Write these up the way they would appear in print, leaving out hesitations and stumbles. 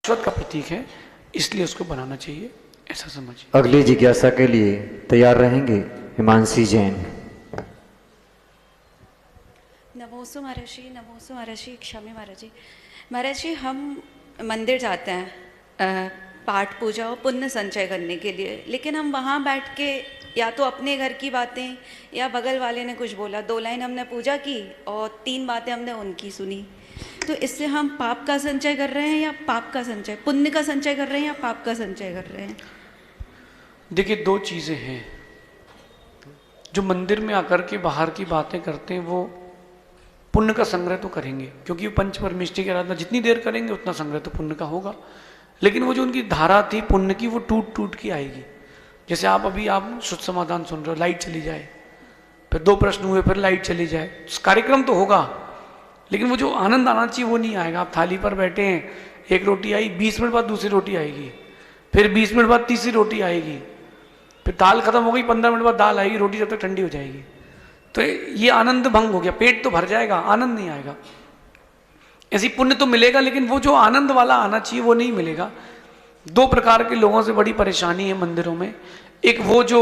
शाश्वत का प्रतीक है, इसलिए उसको बनाना चाहिए, ऐसा समझिए। अगली जिज्ञासा के लिए तैयार रहेंगे हिमांशी जैन। नमोस्तु महर्षि, नमोस्तु महर्षि, क्षमे महाराज जी। महाराज जी, हम मंदिर जाते हैं पाठ पूजा और पुण्य संचय करने के लिए, लेकिन हम वहाँ बैठ के या तो अपने घर की बातें या बगल वाले ने कुछ बोला, 2 लाइन हमने पूजा की और 3 बातें हमने उनकी सुनी, तो इससे हम पाप का संचय कर रहे हैं या पाप का संचय, पुण्य का संचय कर रहे हैं या पाप का संचय कर रहे हैं? देखिए 2 चीज़ें हैं। जो मंदिर में आकर के बाहर की बातें करते हैं वो पुण्य का संग्रह तो करेंगे, क्योंकि पंच परमेष्टि की आराधना जितनी देर करेंगे उतना संग्रह तो पुण्य का होगा, लेकिन वो जो उनकी धारा थी पुण्य की वो टूट टूट के आएगी। जैसे आप शुद्ध समाधान सुन रहे हो, लाइट चली जाए, फिर 2 प्रश्न हुए, फिर लाइट चली जाए, कार्यक्रम तो होगा लेकिन वो जो आनंद आना चाहिए वो नहीं आएगा। आप थाली पर बैठे हैं, 1 रोटी आई, 20 मिनट बाद दूसरी रोटी आएगी, फिर 20 मिनट बाद तीसरी रोटी आएगी, फिर दाल खत्म हो गई, 15 मिनट बाद दाल आएगी, रोटी जब तक ठंडी हो जाएगी। तो ये आनंद भंग हो गया, पेट तो भर जाएगा, आनंद नहीं आएगा। ऐसी पुण्य तो मिलेगा लेकिन वो जो आनंद वाला आना चाहिए वो नहीं मिलेगा। 2 प्रकार के लोगों से बड़ी परेशानी है मंदिरों में। एक वो जो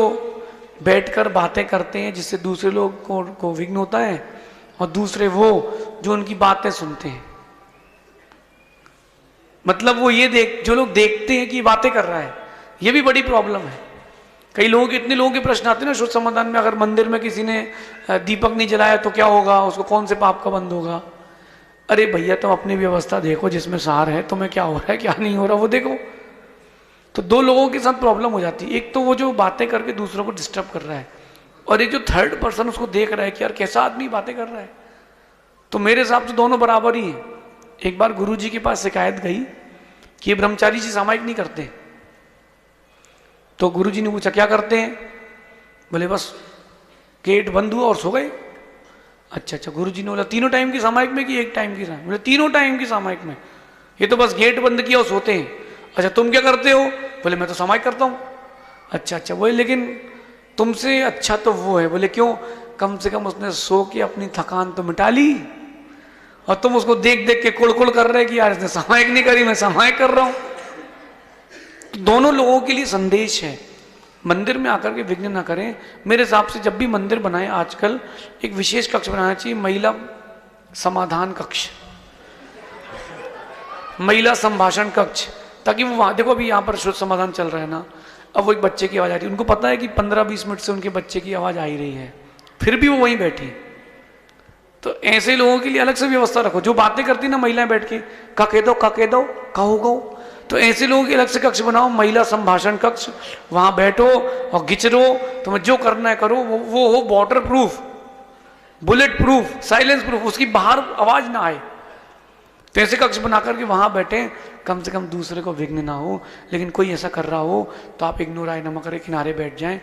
बैठकर बातें करते हैं जिससे दूसरे लोग को विघ्न होता है, और दूसरे वो जो उनकी बातें सुनते हैं। मतलब वो जो लोग देखते हैं कि बातें कर रहा है, ये भी बड़ी प्रॉब्लम है। कई लोगों के, इतने लोगों के प्रश्न आते हैं ना शुद्ध समाधान में, अगर मंदिर में किसी ने दीपक नहीं जलाया तो क्या होगा, उसको कौन से पाप का बंद होगा। अरे भैया तुम अपनी व्यवस्था देखो जिसमें सार है, तुम्हें क्या हो रहा है क्या नहीं हो रहा वो देखो। तो 2 लोगों के साथ प्रॉब्लम हो जाती है। एक तो वो जो बातें करके दूसरों को डिस्टर्ब कर रहा है, और एक जो थर्ड पर्सन उसको देख रहा है कि यार कैसा आदमी बातें कर रहा है। तो मेरे हिसाब से दोनों बराबर ही हैं। एक बार गुरुजी के पास शिकायत गई कि ये ब्रह्मचारी जी सामायिक नहीं करते। तो गुरुजी ने पूछा क्या करते हैं, बोले बस गेट बंद हुआ और सो गए। अच्छा, गुरुजी ने बोला तीनों टाइम की सामायिक में कि एक टाइम की सामायिक? बोले तीनों टाइम की सामायिक में। ये तो बस गेट बंद किया और सोते हैं। अच्छा तुम क्या करते हो? बोले मैं तो सामायिक करता हूँ। अच्छा बोले लेकिन तुमसे अच्छा तो वो है। बोले क्यों? कम से कम उसने सो के अपनी थकान तो मिटा ली, और तुम उसको देख देख के कुड़ कर रहे कि यार इसने सामायिक नहीं करी, मैं सामायिक कर रहा हूं। तो दोनों लोगों के लिए संदेश है, मंदिर में आकर के विघ्न ना करें। मेरे हिसाब से जब भी मंदिर बनाए आजकल एक विशेष कक्ष बनाना चाहिए, महिला समाधान कक्ष, महिला संभाषण कक्ष, ताकि वो वहां देखो अभी यहाँ पर शुद्ध समाधान चल रहा है ना, अब वो एक बच्चे की आवाज आ रही है, उनको पता है कि 15-20 मिनट से उनके बच्चे की आवाज आ ही रही है, फिर भी वो वहीं बैठी। तो ऐसे लोगों के लिए अलग से व्यवस्था रखो। जो बातें करती ना महिलाएं बैठ के, का कह दो कहो, तो ऐसे लोगों के अलग से कक्ष बनाओ, महिला संभाषण कक्ष, वहां बैठो और गिचरो, तुम्हें जो करना है करो। वो हो water proof, bullet proof, silence proof, उसकी बाहर आवाज ना आए। तो ऐसे कक्ष बना करके वहां बैठे, कम से कम दूसरे को विघ्न ना हो। लेकिन कोई ऐसा कर रहा हो तो आप इग्नोर आए न करे, किनारे बैठ जाएं।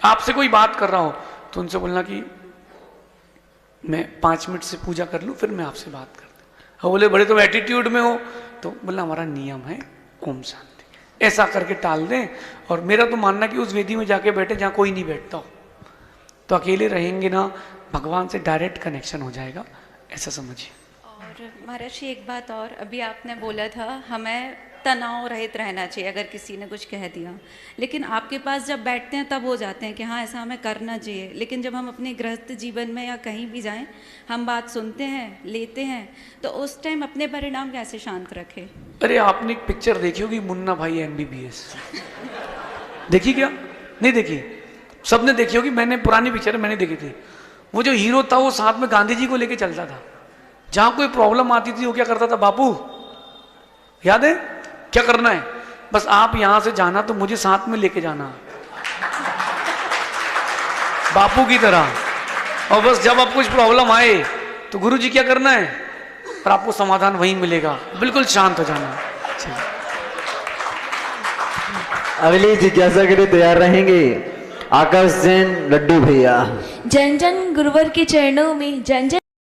आपसे कोई बात कर रहा हो तो उनसे बोलना कि मैं 5 मिनट से पूजा कर लूं, फिर मैं आपसे बात करता हूं। बोले बड़े तुम एटीट्यूड में हो, तो बोला हमारा नियम है ओम शांति, ऐसा करके टाल दें। और मेरा तो मानना कि उस वेदी में जाके बैठे जहां कोई नहीं बैठता हो, तो अकेले रहेंगे ना, भगवान से डायरेक्ट कनेक्शन हो जाएगा, ऐसा समझिए। और महाराज जी एक बात और, अभी आपने बोला था हमें तनाव रहित रहना चाहिए अगर किसी ने कुछ कह दिया, लेकिन आपके पास जब बैठते हैं तब हो जाते हैं कि हाँ ऐसा हमें करना चाहिए। लेकिन जब हम अपने गृहस्थ जीवन में या कहीं भी जाएं, हम बात सुनते हैं, लेते हैं, तो उस टाइम अपने परिणाम कैसे शांत रखें? अरे आपने एक पिक्चर देखी होगी, मुन्ना भाई MBBS, देखी क्या? नहीं देखी? सबने देखी होगी, मैंने पुरानी पिक्चर मैंने देखी थी। वो जो हीरो था वो साथ में गांधी जी को लेके चलता था। जहां कोई प्रॉब्लम आती थी वो क्या करता था, बापू याद है क्या करना है? बस आप यहां से जाना तो मुझे साथ में लेके जाना, बापू की तरह। और बस जब आप कुछ प्रॉब्लम आए तो गुरु जी क्या करना है, और आपको समाधान वहीं मिलेगा, बिल्कुल शांत हो जाना। अगली जिज्ञासा के लिए तैयार रहेंगे आकाश जैन लड्डू भैया। जन जन गुरुवर के चरणों में जन जन